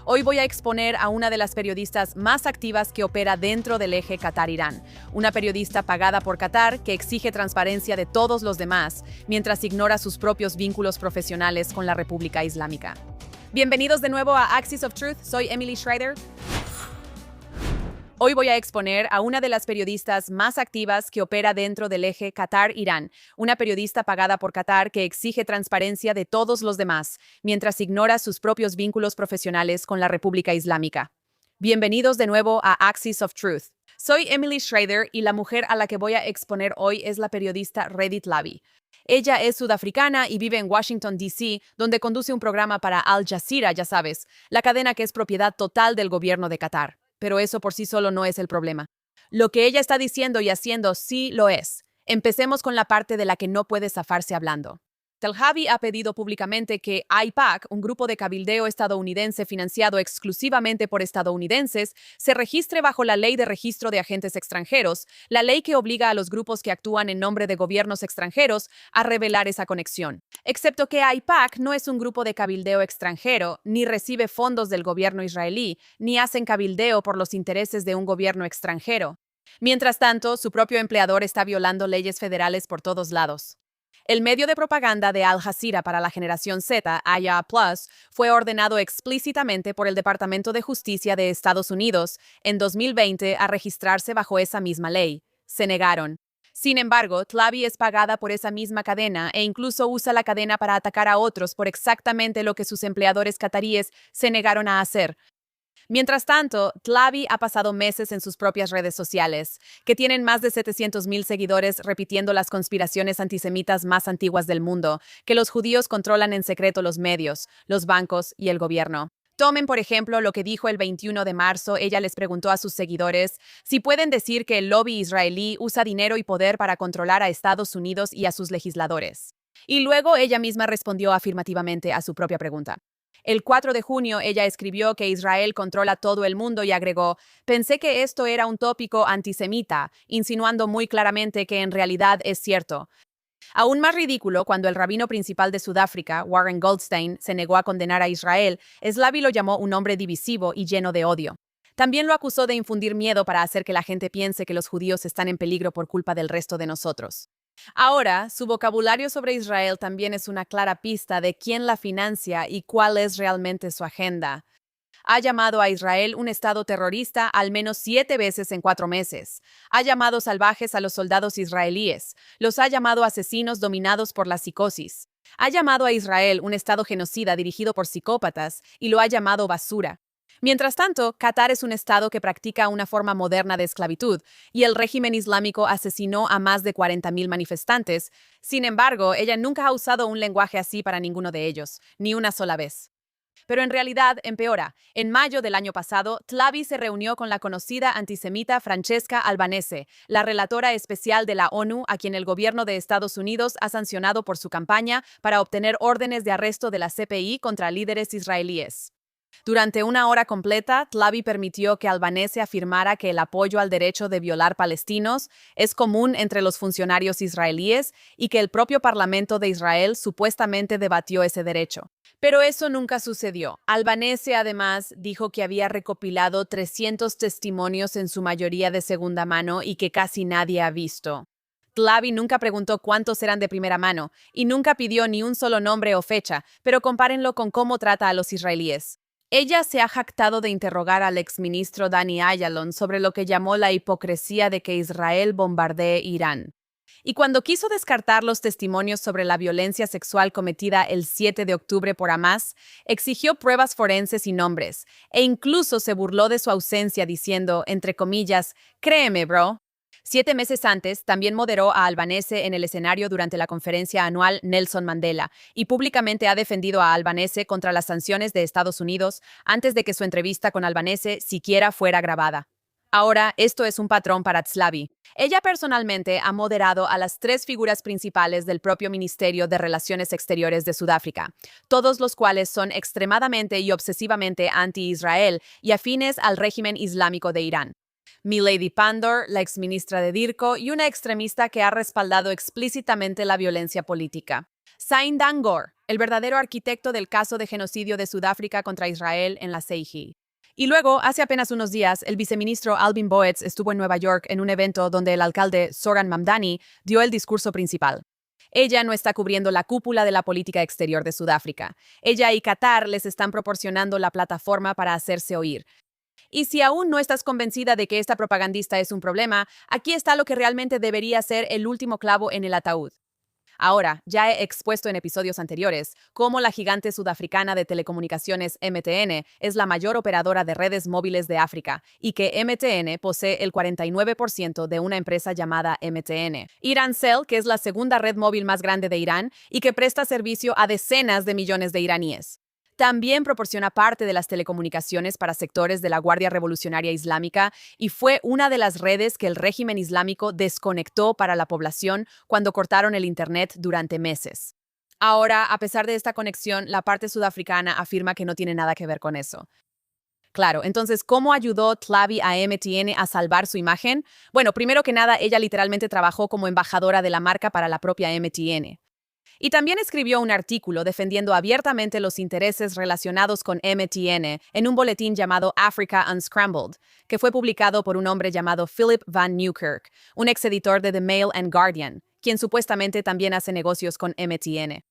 Hoy voy a exponer a una de las periodistas más activas que opera dentro del eje Qatar-Irán, una periodista pagada por Qatar que exige transparencia de todos los demás, mientras ignora sus propios vínculos profesionales con la República Islámica. Bienvenidos de nuevo a Axis of Truth, soy Emily Schreider. Hoy voy a exponer a una de las periodistas más activas que opera dentro del eje Qatar-Irán, una periodista pagada por Qatar que exige transparencia de todos los demás, mientras ignora sus propios vínculos profesionales con la República Islámica. Bienvenidos de nuevo a Axis of Truth. Soy Emily Schreider y la mujer a la que voy a exponer hoy es la periodista Redit Tlabi. Ella es sudafricana y vive en Washington, D.C., donde conduce un programa para Al Jazeera, ya sabes, la cadena que es propiedad total del gobierno de Qatar. Pero eso por sí solo no es el problema. Lo que ella está diciendo y haciendo sí lo es. Empecemos con la parte de la que no puede zafarse hablando. Tlabi ha pedido públicamente que AIPAC, un grupo de cabildeo estadounidense financiado exclusivamente por estadounidenses, se registre bajo la Ley de Registro de Agentes Extranjeros, la ley que obliga a los grupos que actúan en nombre de gobiernos extranjeros a revelar esa conexión. Excepto que AIPAC no es un grupo de cabildeo extranjero, ni recibe fondos del gobierno israelí, ni hacen cabildeo por los intereses de un gobierno extranjero. Mientras tanto, su propio empleador está violando leyes federales por todos lados. El medio de propaganda de Al Jazeera para la generación Z, Aya Plus, fue ordenado explícitamente por el Departamento de Justicia de Estados Unidos en 2020 a registrarse bajo esa misma ley. Se negaron. Sin embargo, Tlabi es pagada por esa misma cadena e incluso usa la cadena para atacar a otros por exactamente lo que sus empleadores cataríes se negaron a hacer. Mientras tanto, Tlabi ha pasado meses en sus propias redes sociales, que tienen más de 700,000 seguidores repitiendo las conspiraciones antisemitas más antiguas del mundo, que los judíos controlan en secreto los medios, los bancos y el gobierno. Tomen, por ejemplo, lo que dijo el 21 de marzo. Ella les preguntó a sus seguidores si pueden decir que el lobby israelí usa dinero y poder para controlar a Estados Unidos y a sus legisladores. Y luego ella misma respondió afirmativamente a su propia pregunta. El 4 de junio ella escribió que Israel controla todo el mundo y agregó: «Pensé que esto era un tópico antisemita», insinuando muy claramente que en realidad es cierto. Aún más ridículo, cuando el rabino principal de Sudáfrica, Warren Goldstein, se negó a condenar a Israel, Tlabi lo llamó un hombre divisivo y lleno de odio. También lo acusó de infundir miedo para hacer que la gente piense que los judíos están en peligro por culpa del resto de nosotros. Ahora, su vocabulario sobre Israel también es una clara pista de quién la financia y cuál es realmente su agenda. Ha llamado a Israel un estado terrorista al menos 7 veces en 4 meses. Ha llamado salvajes a los soldados israelíes. Los ha llamado asesinos dominados por la psicosis. Ha llamado a Israel un estado genocida dirigido por psicópatas y lo ha llamado basura. Mientras tanto, Qatar es un estado que practica una forma moderna de esclavitud y el régimen islámico asesinó a más de 40,000 manifestantes. Sin embargo, ella nunca ha usado un lenguaje así para ninguno de ellos, ni una sola vez. Pero en realidad empeora. En mayo del año pasado, Tlabi se reunió con la conocida antisemita Francesca Albanese, la relatora especial de la ONU a quien el gobierno de Estados Unidos ha sancionado por su campaña para obtener órdenes de arresto de la CPI contra líderes israelíes. Durante una hora completa, Tlabi permitió que Albanese afirmara que el apoyo al derecho de violar palestinos es común entre los funcionarios israelíes y que el propio Parlamento de Israel supuestamente debatió ese derecho. Pero eso nunca sucedió. Albanese, además, dijo que había recopilado 300 testimonios, en su mayoría de segunda mano, y que casi nadie ha visto. Tlabi nunca preguntó cuántos eran de primera mano y nunca pidió ni un solo nombre o fecha, pero compárenlo con cómo trata a los israelíes. Ella se ha jactado de interrogar al exministro Danny Ayalon sobre lo que llamó la hipocresía de que Israel bombardee Irán. Y cuando quiso descartar los testimonios sobre la violencia sexual cometida el 7 de octubre por Hamas, exigió pruebas forenses y nombres, e incluso se burló de su ausencia diciendo, entre comillas, «Créeme, bro». 7 meses antes, también moderó a Albanese en el escenario durante la conferencia anual Nelson Mandela y públicamente ha defendido a Albanese contra las sanciones de Estados Unidos antes de que su entrevista con Albanese siquiera fuera grabada. Ahora, esto es un patrón para Tlabi. Ella personalmente ha moderado a las 3 figuras principales del propio Ministerio de Relaciones Exteriores de Sudáfrica, todos los cuales son extremadamente y obsesivamente anti-Israel y afines al régimen islámico de Irán. Milady Pandor, la exministra de DIRCO y una extremista que ha respaldado explícitamente la violencia política. Sain Dangor, el verdadero arquitecto del caso de genocidio de Sudáfrica contra Israel en la CIG. Y luego, hace apenas unos días, el viceministro Albin Boetz estuvo en Nueva York en un evento donde el alcalde Zoran Mamdani dio el discurso principal. Ella no está cubriendo la cúpula de la política exterior de Sudáfrica. Ella y Qatar les están proporcionando la plataforma para hacerse oír. Y si aún no estás convencida de que esta propagandista es un problema, aquí está lo que realmente debería ser el último clavo en el ataúd. Ahora, ya he expuesto en episodios anteriores cómo la gigante sudafricana de telecomunicaciones MTN es la mayor operadora de redes móviles de África y que MTN posee el 49% de una empresa llamada MTN. Irancell, que es la segunda red móvil más grande de Irán y que presta servicio a decenas de millones de iraníes. También proporciona parte de las telecomunicaciones para sectores de la Guardia Revolucionaria Islámica y fue una de las redes que el régimen islámico desconectó para la población cuando cortaron el Internet durante meses. Ahora, a pesar de esta conexión, la parte sudafricana afirma que no tiene nada que ver con eso. Claro, entonces, ¿cómo ayudó Tlabi a MTN a salvar su imagen? Bueno, primero que nada, ella literalmente trabajó como embajadora de la marca para la propia MTN. Y también escribió un artículo defendiendo abiertamente los intereses relacionados con MTN en un boletín llamado Africa Unscrambled, que fue publicado por un hombre llamado Philip Van Newkirk, un exeditor de The Mail and Guardian, quien supuestamente también hace negocios con MTN.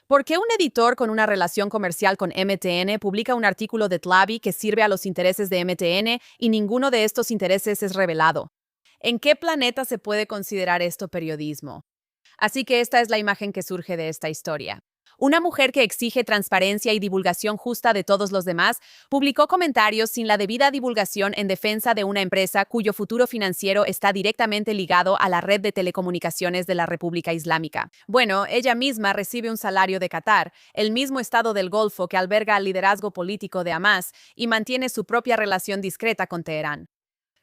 ¿Por qué un editor con una relación comercial con MTN publica un artículo de Tlabi que sirve a los intereses de MTN y ninguno de estos intereses es revelado? ¿En qué planeta se puede considerar esto periodismo? Así que esta es la imagen que surge de esta historia. Una mujer que exige transparencia y divulgación justa de todos los demás publicó comentarios sin la debida divulgación en defensa de una empresa cuyo futuro financiero está directamente ligado a la red de telecomunicaciones de la República Islámica. Bueno, ella misma recibe un salario de Qatar, el mismo estado del Golfo que alberga al liderazgo político de Hamas y mantiene su propia relación discreta con Teherán.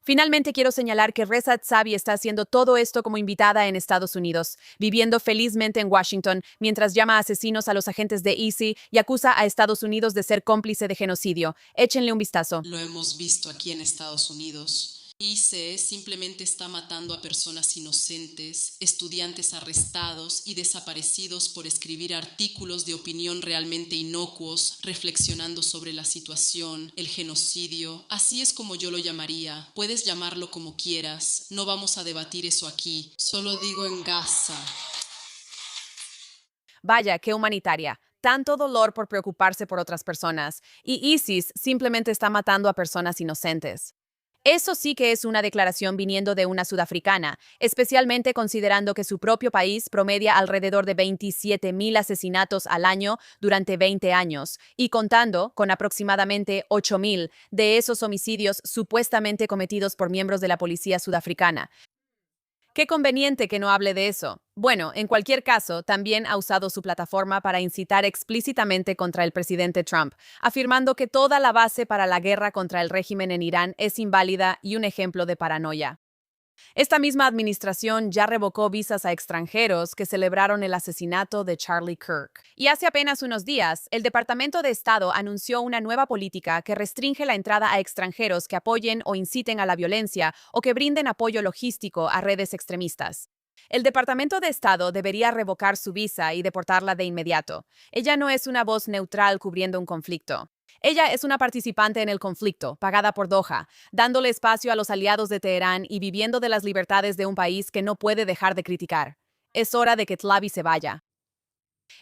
Finalmente quiero señalar que Reza Tlabi está haciendo todo esto como invitada en Estados Unidos, viviendo felizmente en Washington, mientras llama asesinos a los agentes de ISI y acusa a Estados Unidos de ser cómplice de genocidio. Échenle un vistazo. Lo hemos visto aquí en Estados Unidos. ICE simplemente está matando a personas inocentes, estudiantes arrestados y desaparecidos por escribir artículos de opinión realmente inocuos, reflexionando sobre la situación, el genocidio. Así es como yo lo llamaría. Puedes llamarlo como quieras. No vamos a debatir eso aquí. Solo digo en Gaza. Vaya, qué humanitaria. Tanto dolor por preocuparse por otras personas. Y ISIS simplemente está matando a personas inocentes. Eso sí que es una declaración viniendo de una sudafricana, especialmente considerando que su propio país promedia alrededor de 27,000 asesinatos al año durante 20 años, y contando con aproximadamente 8,000 de esos homicidios supuestamente cometidos por miembros de la policía sudafricana. Qué conveniente que no hable de eso. Bueno, en cualquier caso, también ha usado su plataforma para incitar explícitamente contra el presidente Trump, afirmando que toda la base para la guerra contra el régimen en Irán es inválida y un ejemplo de paranoia. Esta misma administración ya revocó visas a extranjeros que celebraron el asesinato de Charlie Kirk. Y hace apenas unos días, el Departamento de Estado anunció una nueva política que restringe la entrada a extranjeros que apoyen o inciten a la violencia o que brinden apoyo logístico a redes extremistas. El Departamento de Estado debería revocar su visa y deportarla de inmediato. Ella no es una voz neutral cubriendo un conflicto. Ella es una participante en el conflicto, pagada por Doha, dándole espacio a los aliados de Teherán y viviendo de las libertades de un país que no puede dejar de criticar. Es hora de que Tlabi se vaya.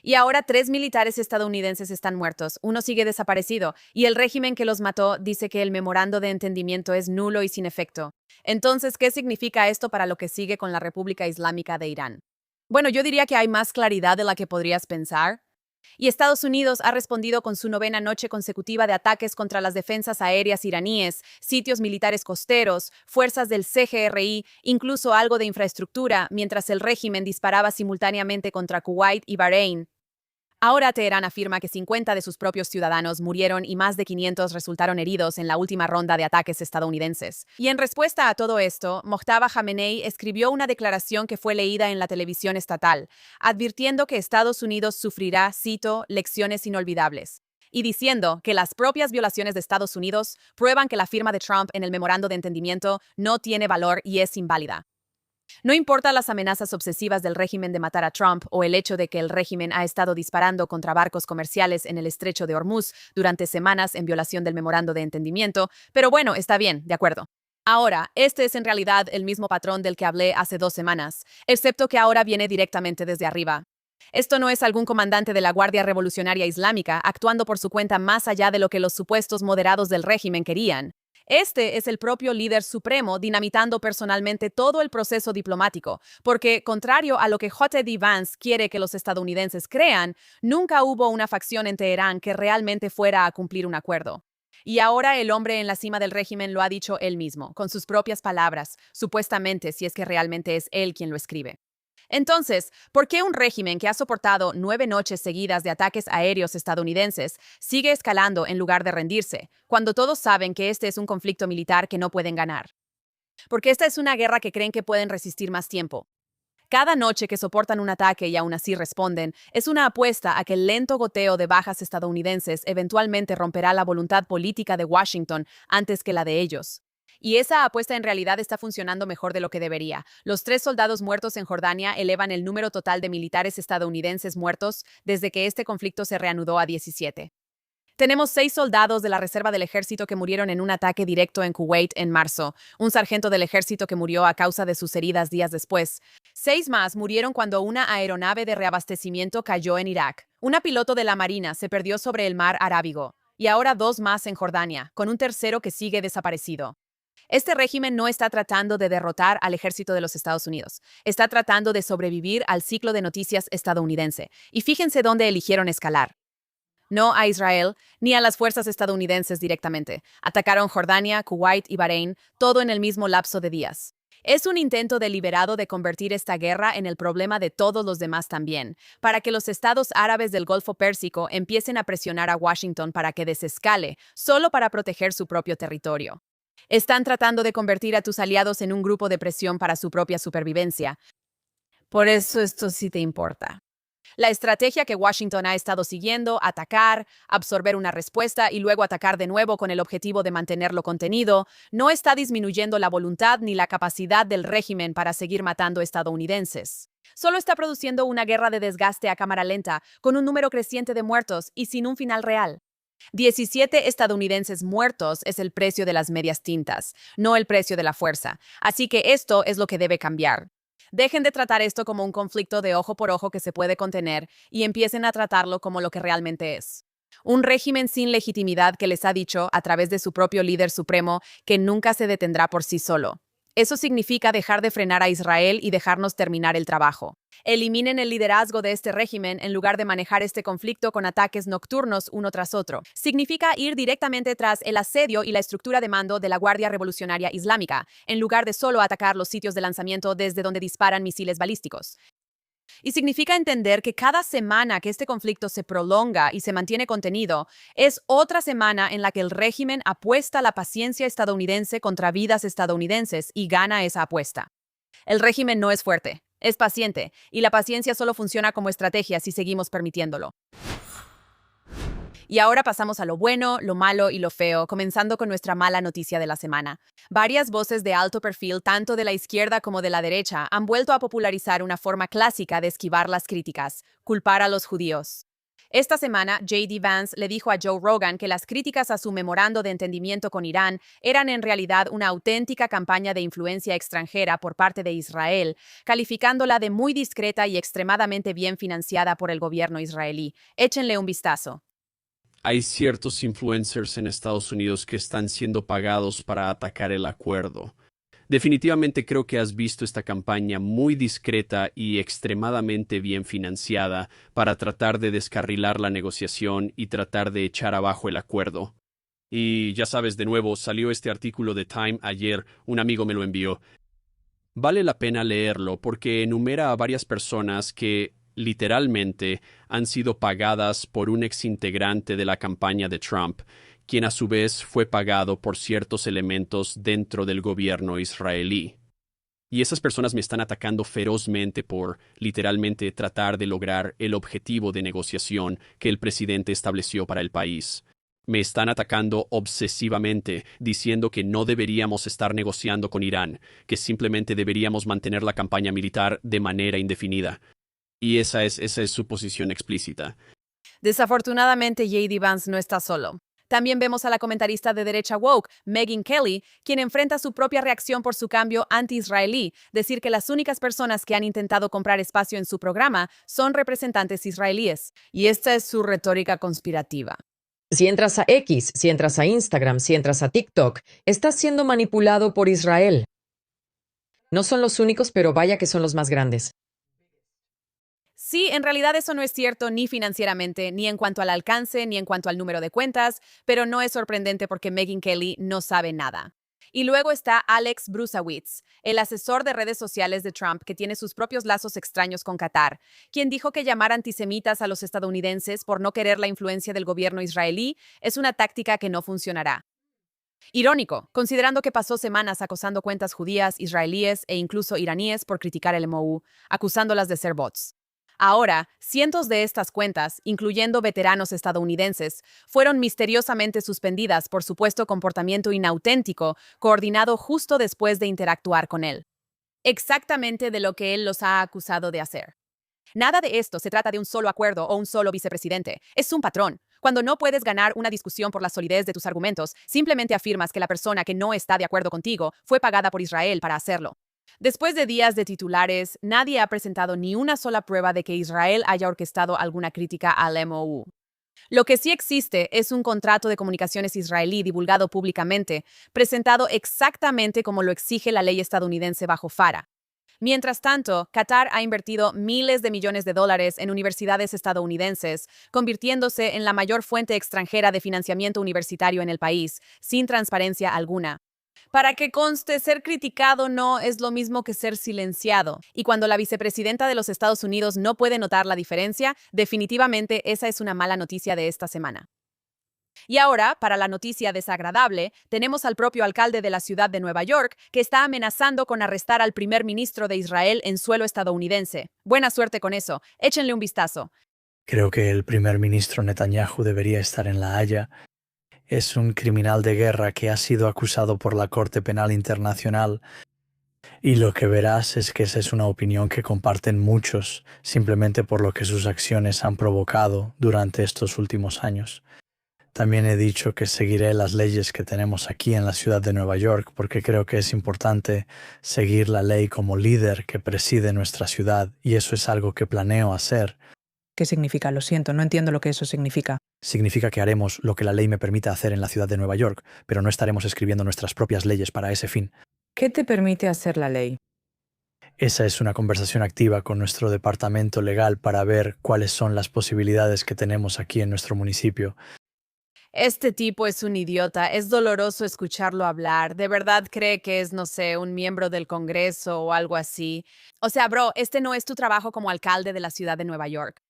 Y ahora 3 militares estadounidenses están muertos, uno sigue desaparecido, y el régimen que los mató dice que el memorando de entendimiento es nulo y sin efecto. Entonces, ¿qué significa esto para lo que sigue con la República Islámica de Irán? Bueno, yo diría que hay más claridad de la que podrías pensar. Y Estados Unidos ha respondido con su 9ª noche consecutiva de ataques contra las defensas aéreas iraníes, sitios militares costeros, fuerzas del CGRI, incluso algo de infraestructura, mientras el régimen disparaba simultáneamente contra Kuwait y Bahrein. Ahora Teherán afirma que 50 de sus propios ciudadanos murieron y más de 500 resultaron heridos en la última ronda de ataques estadounidenses. Y en respuesta a todo esto, Mojtaba Khamenei escribió una declaración que fue leída en la televisión estatal, advirtiendo que Estados Unidos sufrirá, cito, lecciones inolvidables, y diciendo que las propias violaciones de Estados Unidos prueban que la firma de Trump en el memorando de entendimiento no tiene valor y es inválida. No importa las amenazas obsesivas del régimen de matar a Trump o el hecho de que el régimen ha estado disparando contra barcos comerciales en el estrecho de Hormuz durante semanas en violación del memorando de entendimiento, pero bueno, está bien, de acuerdo. Ahora, este es en realidad el mismo patrón del que hablé hace 2 semanas, excepto que ahora viene directamente desde arriba. Esto no es algún comandante de la Guardia Revolucionaria Islámica actuando por su cuenta más allá de lo que los supuestos moderados del régimen querían. Este es el propio líder supremo dinamitando personalmente todo el proceso diplomático, porque, contrario a lo que J.D. Vance quiere que los estadounidenses crean, nunca hubo una facción en Teherán que realmente fuera a cumplir un acuerdo. Y ahora el hombre en la cima del régimen lo ha dicho él mismo, con sus propias palabras, supuestamente si es que realmente es él quien lo escribe. Entonces, ¿por qué un régimen que ha soportado 9 noches seguidas de ataques aéreos estadounidenses sigue escalando en lugar de rendirse, cuando todos saben que este es un conflicto militar que no pueden ganar? Porque esta es una guerra que creen que pueden resistir más tiempo. Cada noche que soportan un ataque y aún así responden, es una apuesta a que el lento goteo de bajas estadounidenses eventualmente romperá la voluntad política de Washington antes que la de ellos. Y esa apuesta en realidad está funcionando mejor de lo que debería. Los 3 soldados muertos en Jordania elevan el número total de militares estadounidenses muertos desde que este conflicto se reanudó a 17. Tenemos 6 soldados de la reserva del ejército que murieron en un ataque directo en Kuwait en marzo, un sargento del ejército que murió a causa de sus heridas días después. 6 más murieron cuando una aeronave de reabastecimiento cayó en Irak. Una piloto de la Marina se perdió sobre el mar Arábigo. Y ahora 2 más en Jordania, con un tercero que sigue desaparecido. Este régimen no está tratando de derrotar al ejército de los Estados Unidos. Está tratando de sobrevivir al ciclo de noticias estadounidense. Y fíjense dónde eligieron escalar. No a Israel, ni a las fuerzas estadounidenses directamente. Atacaron Jordania, Kuwait y Bahrein, todo en el mismo lapso de días. Es un intento deliberado de convertir esta guerra en el problema de todos los demás también, para que los estados árabes del Golfo Pérsico empiecen a presionar a Washington para que desescale, solo para proteger su propio territorio. Están tratando de convertir a tus aliados en un grupo de presión para su propia supervivencia. Por eso esto sí te importa. La estrategia que Washington ha estado siguiendo, atacar, absorber una respuesta y luego atacar de nuevo con el objetivo de mantenerlo contenido, no está disminuyendo la voluntad ni la capacidad del régimen para seguir matando estadounidenses. Solo está produciendo una guerra de desgaste a cámara lenta, con un número creciente de muertos y sin un final real. 17 estadounidenses muertos es el precio de las medias tintas, no el precio de la fuerza. Así que esto es lo que debe cambiar. Dejen de tratar esto como un conflicto de ojo por ojo que se puede contener y empiecen a tratarlo como lo que realmente es. Un régimen sin legitimidad que les ha dicho, a través de su propio líder supremo, que nunca se detendrá por sí solo. Eso significa dejar de frenar a Israel y dejarnos terminar el trabajo. Eliminen el liderazgo de este régimen en lugar de manejar este conflicto con ataques nocturnos uno tras otro. Significa ir directamente tras el asedio y la estructura de mando de la Guardia Revolucionaria Islámica, en lugar de solo atacar los sitios de lanzamiento desde donde disparan misiles balísticos. Y significa entender que cada semana que este conflicto se prolonga y se mantiene contenido, es otra semana en la que el régimen apuesta la paciencia estadounidense contra vidas estadounidenses y gana esa apuesta. El régimen no es fuerte, es paciente, y la paciencia solo funciona como estrategia si seguimos permitiéndolo. Y ahora pasamos a lo bueno, lo malo y lo feo, comenzando con nuestra mala noticia de la semana. Varias voces de alto perfil, tanto de la izquierda como de la derecha, han vuelto a popularizar una forma clásica de esquivar las críticas: culpar a los judíos. Esta semana, J.D. Vance le dijo a Joe Rogan que las críticas a su memorando de entendimiento con Irán eran en realidad una auténtica campaña de influencia extranjera por parte de Israel, calificándola de muy discreta y extremadamente bien financiada por el gobierno israelí. Échenle un vistazo. Hay ciertos influencers en Estados Unidos que están siendo pagados para atacar el acuerdo. Definitivamente creo que has visto esta campaña muy discreta y extremadamente bien financiada para tratar de descarrilar la negociación y tratar de echar abajo el acuerdo. Y ya sabes, de nuevo, salió este artículo de Time ayer, un amigo me lo envió. Vale la pena leerlo porque enumera a varias personas que literalmente han sido pagadas por un exintegrante de la campaña de Trump, quien a su vez fue pagado por ciertos elementos dentro del gobierno israelí. Y esas personas me están atacando ferozmente por literalmente tratar de lograr el objetivo de negociación que el presidente estableció para el país. Me están atacando obsesivamente, diciendo que no deberíamos estar negociando con Irán, que simplemente deberíamos mantener la campaña militar de manera indefinida. Y esa es su posición explícita. Desafortunadamente, J.D. Vance no está solo. También vemos a la comentarista de derecha woke, Megyn Kelly, quien enfrenta su propia reacción por su cambio anti-israelí, decir que las únicas personas que han intentado comprar espacio en su programa son representantes israelíes. Y esta es su retórica conspirativa. Si entras a X, si entras a Instagram, si entras a TikTok, estás siendo manipulado por Israel. No son los únicos, pero vaya que son los más grandes. Sí, en realidad eso no es cierto ni financieramente, ni en cuanto al alcance, ni en cuanto al número de cuentas, pero no es sorprendente porque Megyn Kelly no sabe nada. Y luego está Alex Brusewitz, el asesor de redes sociales de Trump que tiene sus propios lazos extraños con Qatar, quien dijo que llamar antisemitas a los estadounidenses por no querer la influencia del gobierno israelí es una táctica que no funcionará. Irónico, considerando que pasó semanas acosando cuentas judías, israelíes e incluso iraníes por criticar el MOU, acusándolas de ser bots. Ahora, cientos de estas cuentas, incluyendo veteranos estadounidenses, fueron misteriosamente suspendidas por supuesto comportamiento inauténtico, coordinado justo después de interactuar con él. Exactamente de lo que él los ha acusado de hacer. Nada de esto se trata de un solo acuerdo o un solo vicepresidente. Es un patrón. Cuando no puedes ganar una discusión por la solidez de tus argumentos, simplemente afirmas que la persona que no está de acuerdo contigo fue pagada por Israel para hacerlo. Después de días de titulares, nadie ha presentado ni una sola prueba de que Israel haya orquestado alguna crítica al MOU. Lo que sí existe es un contrato de comunicaciones israelí divulgado públicamente, presentado exactamente como lo exige la ley estadounidense bajo FARA. Mientras tanto, Qatar ha invertido miles de millones de dólares en universidades estadounidenses, convirtiéndose en la mayor fuente extranjera de financiamiento universitario en el país, sin transparencia alguna. Para que conste, ser criticado no es lo mismo que ser silenciado. Y cuando la vicepresidenta de los Estados Unidos no puede notar la diferencia, definitivamente esa es una mala noticia de esta semana. Y ahora, para la noticia desagradable, tenemos al propio alcalde de la ciudad de Nueva York que está amenazando con arrestar al primer ministro de Israel en suelo estadounidense. Buena suerte con eso. Échenle un vistazo. Creo que el primer ministro Netanyahu debería estar en La Haya. Es un criminal de guerra que ha sido acusado por la Corte Penal Internacional. Y lo que verás es que esa es una opinión que comparten muchos, simplemente por lo que sus acciones han provocado durante estos últimos años. También he dicho que seguiré las leyes que tenemos aquí en la ciudad de Nueva York porque creo que es importante seguir la ley como líder que preside nuestra ciudad y eso es algo que planeo hacer. ¿Qué significa? Lo siento, no entiendo lo que eso significa. Significa que haremos lo que la ley me permita hacer en la ciudad de Nueva York, pero no estaremos escribiendo nuestras propias leyes para ese fin. ¿Qué te permite hacer la ley? Esa es una conversación activa con nuestro departamento legal para ver cuáles son las posibilidades que tenemos aquí en nuestro municipio. Este tipo es un idiota, es doloroso escucharlo hablar, de verdad cree que es, no sé, un miembro del Congreso o algo así. O sea, bro, este no es tu trabajo como alcalde de la ciudad de Nueva York.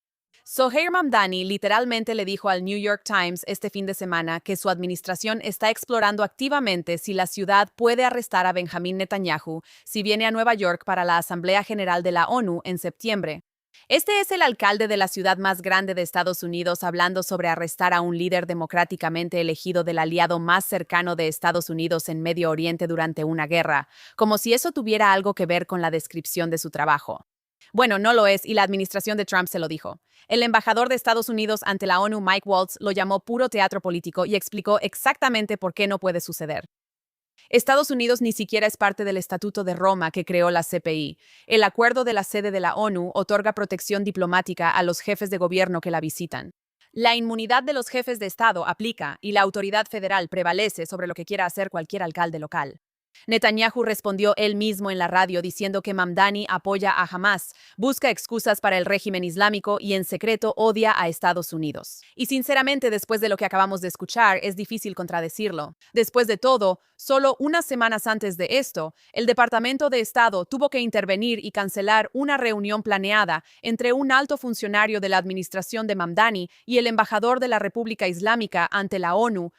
Zohair Mamdani literalmente le dijo al New York Times este fin de semana que su administración está explorando activamente si la ciudad puede arrestar a Benjamin Netanyahu si viene a Nueva York para la Asamblea General de la ONU en septiembre. Este es el alcalde de la ciudad más grande de Estados Unidos hablando sobre arrestar a un líder democráticamente elegido del aliado más cercano de Estados Unidos en Medio Oriente durante una guerra, como si eso tuviera algo que ver con la descripción de su trabajo. Bueno, no lo es y la administración de Trump se lo dijo. El embajador de Estados Unidos ante la ONU, Mike Waltz, lo llamó puro teatro político y explicó exactamente por qué no puede suceder. Estados Unidos ni siquiera es parte del Estatuto de Roma que creó la CPI. El acuerdo de la sede de la ONU otorga protección diplomática a los jefes de gobierno que la visitan. La inmunidad de los jefes de Estado aplica y la autoridad federal prevalece sobre lo que quiera hacer cualquier alcalde local. Netanyahu respondió él mismo en la radio diciendo que Mamdani apoya a Hamas, busca excusas para el régimen islámico y en secreto odia a Estados Unidos. Y sinceramente, después de lo que acabamos de escuchar, es difícil contradecirlo. Después de todo, solo unas semanas antes de esto, el Departamento de Estado tuvo que intervenir y cancelar una reunión planeada entre un alto funcionario de la administración de Mamdani y el embajador de la República Islámica ante la ONU.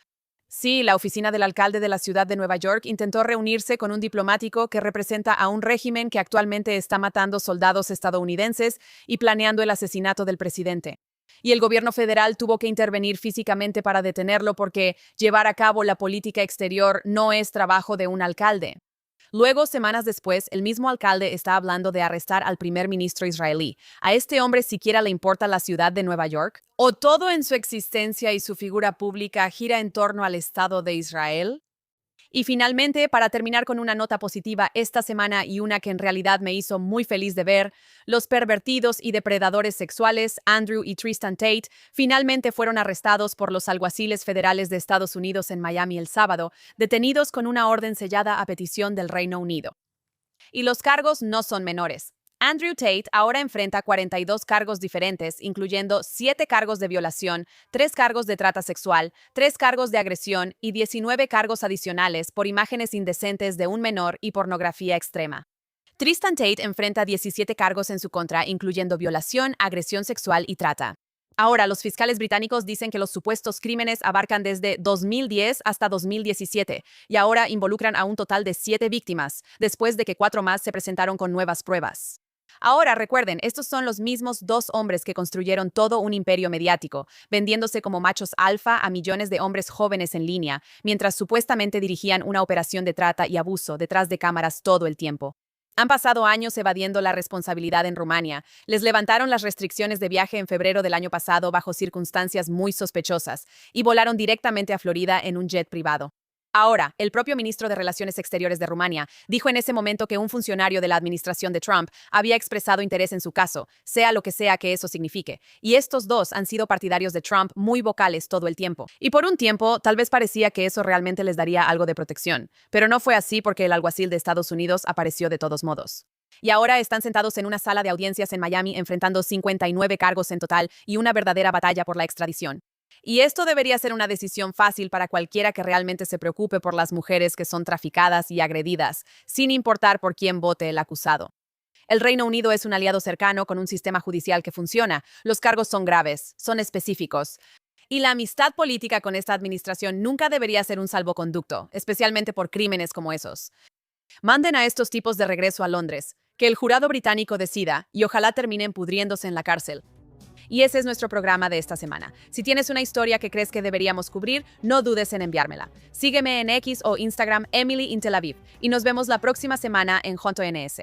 Sí, la oficina del alcalde de la ciudad de Nueva York intentó reunirse con un diplomático que representa a un régimen que actualmente está matando soldados estadounidenses y planeando el asesinato del presidente. y el gobierno federal tuvo que intervenir físicamente para detenerlo porque llevar a cabo la política exterior no es trabajo de un alcalde. Luego, semanas después, el mismo alcalde está hablando de arrestar al primer ministro israelí. ¿A este hombre siquiera le importa la ciudad de Nueva York? ¿O todo en su existencia y su figura pública gira en torno al Estado de Israel? Y finalmente, para terminar con una nota positiva esta semana y una que en realidad me hizo muy feliz de ver, los pervertidos y depredadores sexuales Andrew y Tristan Tate finalmente fueron arrestados por los alguaciles federales de Estados Unidos en Miami el sábado, detenidos con una orden sellada a petición del Reino Unido. Y los cargos no son menores. Andrew Tate ahora enfrenta 42 cargos diferentes, incluyendo 7 cargos de violación, 3 cargos de trata sexual, 3 cargos de agresión y 19 cargos adicionales por imágenes indecentes de un menor y pornografía extrema. Tristan Tate enfrenta 17 cargos en su contra, incluyendo violación, agresión sexual y trata. Ahora, los fiscales británicos dicen que los supuestos crímenes abarcan desde 2010 hasta 2017 y ahora involucran a un total de 7 víctimas, después de que 4 más se presentaron con nuevas pruebas. Ahora, recuerden, estos son los mismos 2 hombres que construyeron todo un imperio mediático, vendiéndose como machos alfa a millones de hombres jóvenes en línea, mientras supuestamente dirigían una operación de trata y abuso detrás de cámaras todo el tiempo. Han pasado años evadiendo la responsabilidad en Rumania. Les levantaron las restricciones de viaje en febrero del año pasado bajo circunstancias muy sospechosas y volaron directamente a Florida en un jet privado. Ahora, el propio ministro de Relaciones Exteriores de Rumania dijo en ese momento que un funcionario de la administración de Trump había expresado interés en su caso, sea lo que sea que eso signifique. Y estos 2 han sido partidarios de Trump muy vocales todo el tiempo. Y por un tiempo, tal vez parecía que eso realmente les daría algo de protección. Pero no fue así porque el alguacil de Estados Unidos apareció de todos modos. Y ahora están sentados en una sala de audiencias en Miami enfrentando 59 cargos en total y una verdadera batalla por la extradición. Y esto debería ser una decisión fácil para cualquiera que realmente se preocupe por las mujeres que son traficadas y agredidas, sin importar por quién vote el acusado. El Reino Unido es un aliado cercano con un sistema judicial que funciona. Los cargos son graves, son específicos. Y la amistad política con esta administración nunca debería ser un salvoconducto, especialmente por crímenes como esos. Manden a estos tipos de regreso a Londres, que el jurado británico decida y ojalá terminen pudriéndose en la cárcel. Y ese es nuestro programa de esta semana. Si tienes una historia que crees que deberíamos cubrir, no dudes en enviármela. Sígueme en X o Instagram Emily in Tel Aviv y nos vemos la próxima semana en Junto NS.